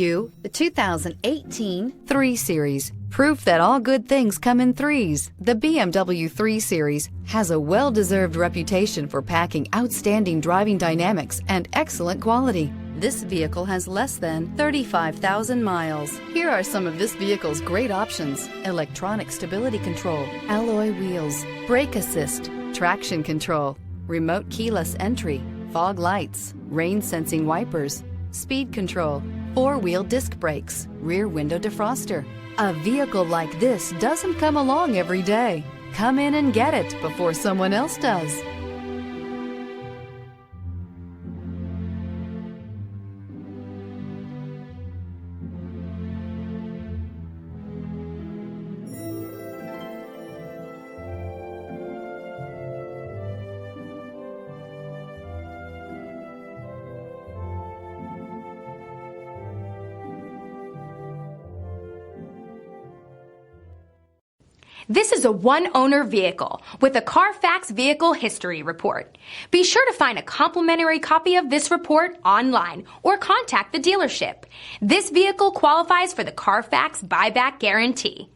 The 2018 3 Series. Proof that all good things come in threes. The BMW 3 Series has a well-deserved reputation for packing outstanding driving dynamics and excellent quality. This vehicle has less than 35,000 miles. Here are some of this vehicle's great options: electronic stability control, alloy wheels, brake assist, traction control, remote keyless entry, fog lights, rain sensing wipers, speed control, 4-wheel disc brakes, rear window defroster. A vehicle like this doesn't come along every day. Come in and get it before someone else does. This is a one-owner vehicle with a Carfax Vehicle History Report. Be sure to find a complimentary copy of this report online or contact the dealership. This vehicle qualifies for the Carfax Buyback Guarantee.